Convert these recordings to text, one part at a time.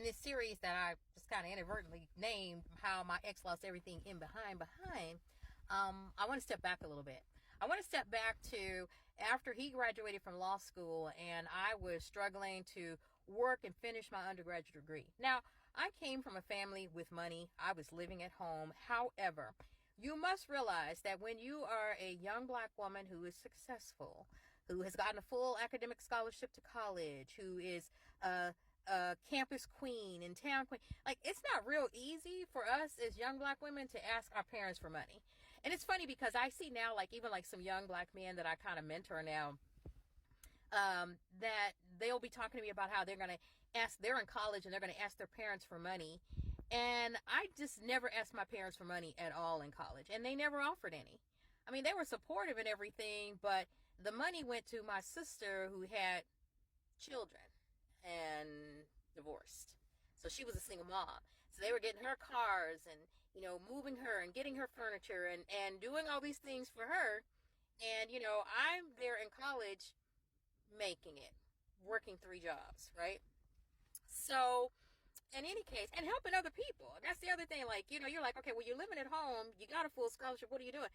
in this series that I just kind of inadvertently named How My Ex Lost Everything in Behind, I want to step back a little bit. I want to step back to after he graduated from law school and I was struggling to work and finish my undergraduate degree. Now, I came from a family with money. I was living at home. However, you must realize that when you are a young black woman who is successful, who has gotten a full academic scholarship to college, who is a campus queen and town queen, like, it's not real easy for us as young black women to ask our parents for money. And it's funny because I see now, like, even like some young black men that I kind of mentor now, that they'll be talking to me about how they're in college and they're going to ask their parents for money. And I just never asked my parents for money at all in college, and they never offered any. I mean, they were supportive and everything, but the money went to my sister who had children and divorced. So she was a single mom. So they were getting her cars and, moving her and getting her furniture and doing all these things for her. And, I'm there in college making it, working 3 jobs, right? So in any case, and helping other people. That's the other thing. Like, you're like, okay, well, you're living at home. You got a full scholarship. What are you doing?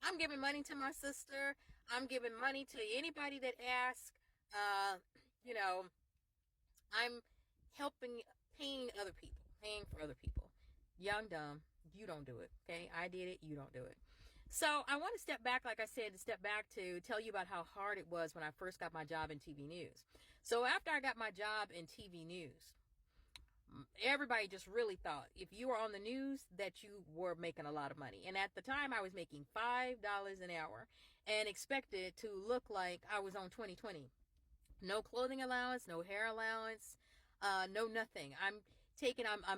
I'm giving money to my sister. I'm giving money to anybody that asks. I'm paying for other people. Young, dumb, you don't do it. Okay. I did it. You don't do it. So I want to step back, like I said, to tell you about how hard it was when I first got my job in TV news. So after I got my job in TV news, everybody just really thought if you were on the news that you were making a lot of money. And at the time I was making $5 an hour and expected to look like I was on 2020. No clothing allowance, no hair allowance, no nothing. I'm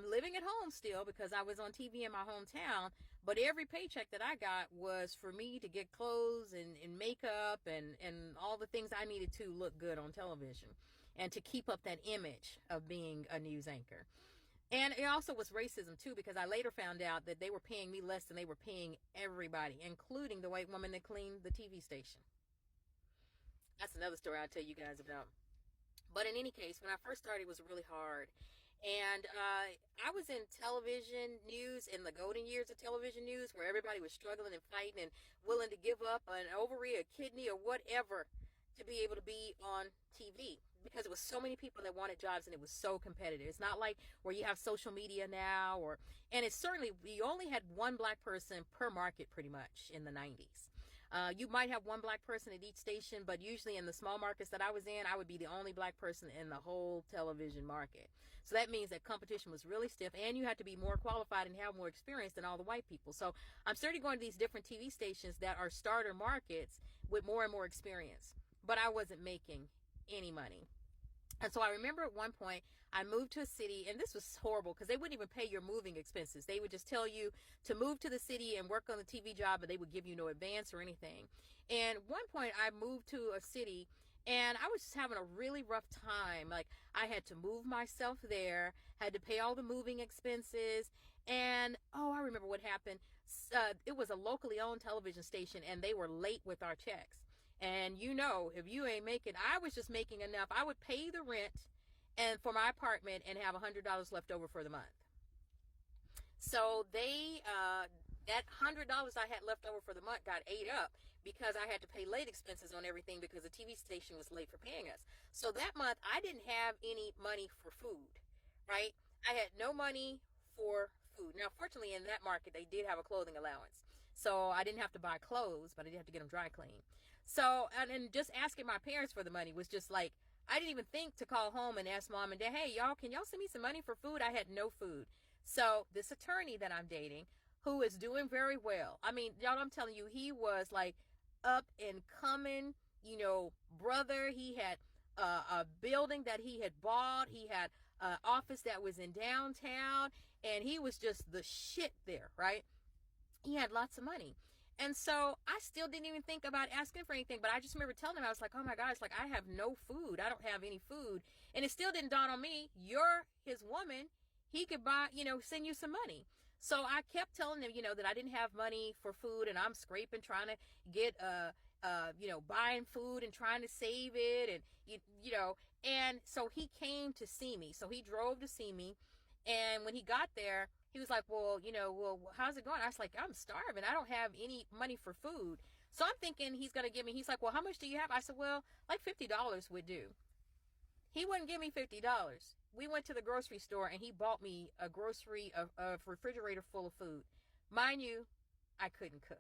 living at home still because I was on TV in my hometown, but every paycheck that I got was for me to get clothes and makeup and all the things I needed to look good on television and to keep up that image of being a news anchor. And it also was racism too, because I later found out that they were paying me less than they were paying everybody, including the white woman that cleaned the TV station. That's another story I'll tell you guys about. But in any case, when I first started, it was really hard. And I was in television news in the golden years of television news where everybody was struggling and fighting and willing to give up an ovary, a kidney, or whatever to be able to be on TV, because it was so many people that wanted jobs and it was so competitive. It's not like where you have social media now, and it's certainly, we only had one black person per market pretty much in the 90s. You might have one black person at each station, but usually in the small markets that I was in, I would be the only black person in the whole television market. So that means that competition was really stiff, and you had to be more qualified and have more experience than all the white people. So I'm starting going to these different TV stations that are starter markets with more and more experience, but I wasn't making any money. And so I remember at one point I moved to a city, and this was horrible because they wouldn't even pay your moving expenses. They would just tell you to move to the city and work on the TV job, but they would give you no advance or anything. And at one point I moved to a city and I was just having a really rough time. Like, I had to move myself there, had to pay all the moving expenses. And, I remember what happened. It was a locally owned television station and they were late with our checks. And if you ain't making, I was just making enough. I would pay the rent and for my apartment and have $100 left over for the month. So that $100 I had left over for the month got ate up because I had to pay late expenses on everything because the TV station was late for paying us. So that month I didn't have any money for food, right? I had no money for food. Now, fortunately, in that market, they did have a clothing allowance. So I didn't have to buy clothes, but I did have to get them dry clean. So, and just asking my parents for the money was just like, I didn't even think to call home and ask mom and dad, hey, can y'all send me some money for food? I had no food. So this attorney that I'm dating, who is doing very well. I mean, y'all, I'm telling you, he was like up and coming, brother. He had a building that he had bought. He had an office that was in downtown, and he was just the shit there, right? He had lots of money. And so I still didn't even think about asking for anything, but I just remember telling him, I was like, oh my gosh, like, I have no food. I don't have any food. And it still didn't dawn on me, you're his woman. He could buy, send you some money. So I kept telling him, that I didn't have money for food, and I'm scraping, trying to get, buying food and trying to save it. And, And so he came to see me. So he drove to see me. And when he got there, he was like, well, how's it going? I was like, I'm starving. I don't have any money for food. So I'm thinking he's going to give me, he's like, well, how much do you have? I said, well, like $50 would do. He wouldn't give me $50. We went to the grocery store and he bought me a refrigerator full of food. Mind you, I couldn't cook.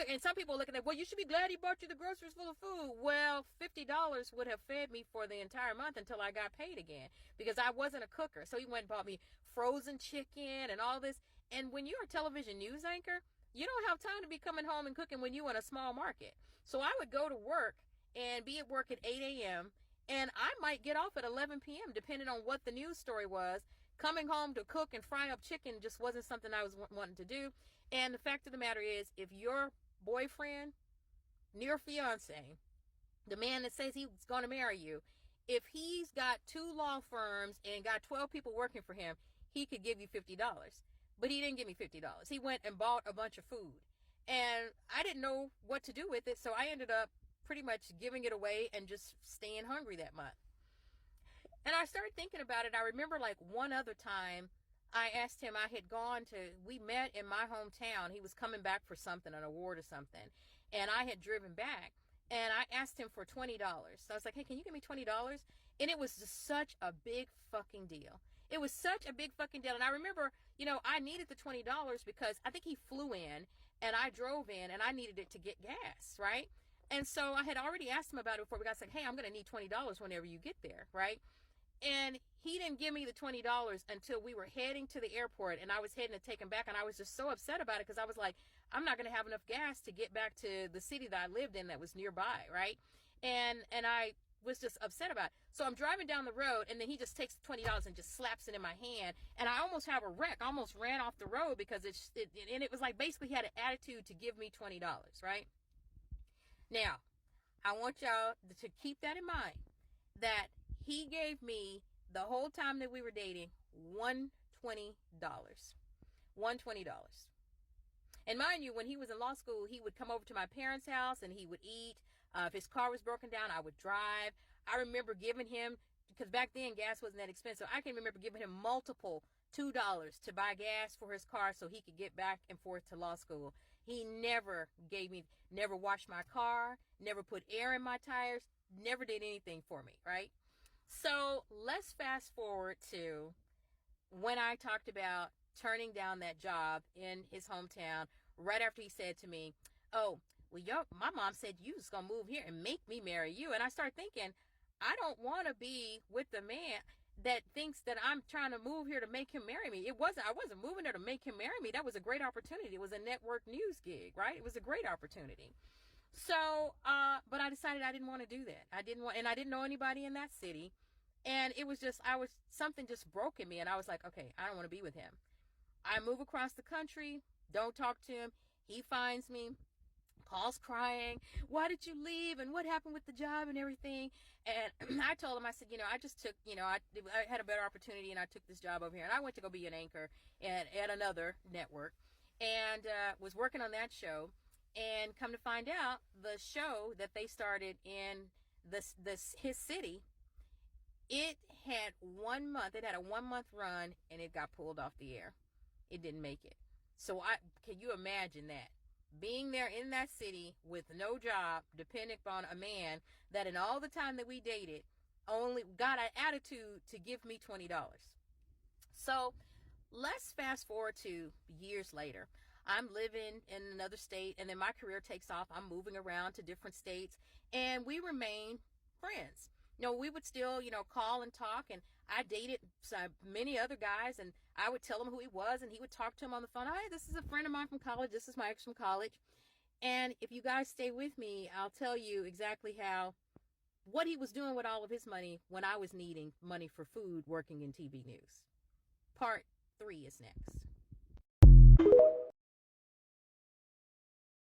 And some people look at that, well, you should be glad he bought you the groceries full of food. Well, $50 would have fed me for the entire month until I got paid again, because I wasn't a cooker. So he went and bought me frozen chicken and all this. And when you're a television news anchor, you don't have time to be coming home and cooking when you're in a small market. So I would go to work and be at work at 8 a.m. and I might get off at 11 p.m. depending on what the news story was. Coming home to cook and fry up chicken just wasn't something I was wanting to do. And the fact of the matter is, if your boyfriend, your fiance, the man that says he's going to marry you, if he's got 2 law firms and got 12 people working for him, he could give you $50. But he didn't give me $50. He went and bought a bunch of food. And I didn't know what to do with it, so I ended up pretty much giving it away and just staying hungry that month. And I started thinking about it. I remember like one other time I asked him, we met in my hometown. He was coming back for something, an award or something. And I had driven back and I asked him for $20. So I was like, hey, can you give me $20? And it was just such a big fucking deal. It was such a big fucking deal. And I remember, I needed the $20 because I think he flew in and I drove in and I needed it to get gas, right? And so I had already asked him about it before we got, like, hey, I'm going to need $20 whenever you get there, right? And he didn't give me the $20 until we were heading to the airport and I was heading to take him back. And I was just so upset about it because I was like, I'm not going to have enough gas to get back to the city that I lived in that was nearby, right? And I was just upset about it. So I'm driving down the road and then he just takes the $20 and just slaps it in my hand. And I almost have a wreck. I almost ran off the road because it was like basically he had an attitude to give me $20, right? Now, I want y'all to keep that in mind, that he gave me the whole time that we were dating $120. $120. And mind you, when he was in law school, he would come over to my parents' house and he would eat. If his car was broken down, I would drive. I remember giving him, because back then gas wasn't that expensive, I can remember giving him multiple $2 to buy gas for his car so he could get back and forth to law school. He never washed my car, never put air in my tires, never did anything for me, right? So let's fast forward to when I talked about turning down that job in his hometown right after he said to me, oh, well, my mom said you was going to move here and make me marry you. And I started thinking, I don't want to be with the man that thinks that I'm trying to move here to make him marry me. I wasn't moving there to make him marry me. That was a great opportunity. It was a network news gig, right? It was a great opportunity. So, but I decided I didn't want to do that. I didn't know anybody in that city. And it was just, something just broke in me. And I was like, okay, I don't want to be with him. I move across the country, don't talk to him. He finds me, calls crying, why did you leave? And what happened with the job and everything? And I told him, I said, I just took, I had a better opportunity and I took this job over here. And I went to go be an anchor at another network and was working on that show. And come to find out, the show that they started in his city, it had 1 month. It had a 1 month run and it got pulled off the air. It didn't make it. So can you imagine that? Being there in that city with no job, depending upon a man that in all the time that we dated only got an attitude to give me $20. So let's fast forward to years later. I'm living in another state and then my career takes off. I'm moving around to different states and we remain friends. We would still, call and talk, and I dated many other guys, and I would tell him who he was, and he would talk to him on the phone. Hey, this is a friend of mine from college. This is my ex from college. And if you guys stay with me, I'll tell you exactly what he was doing with all of his money when I was needing money for food working in TV news. Part 3 is next.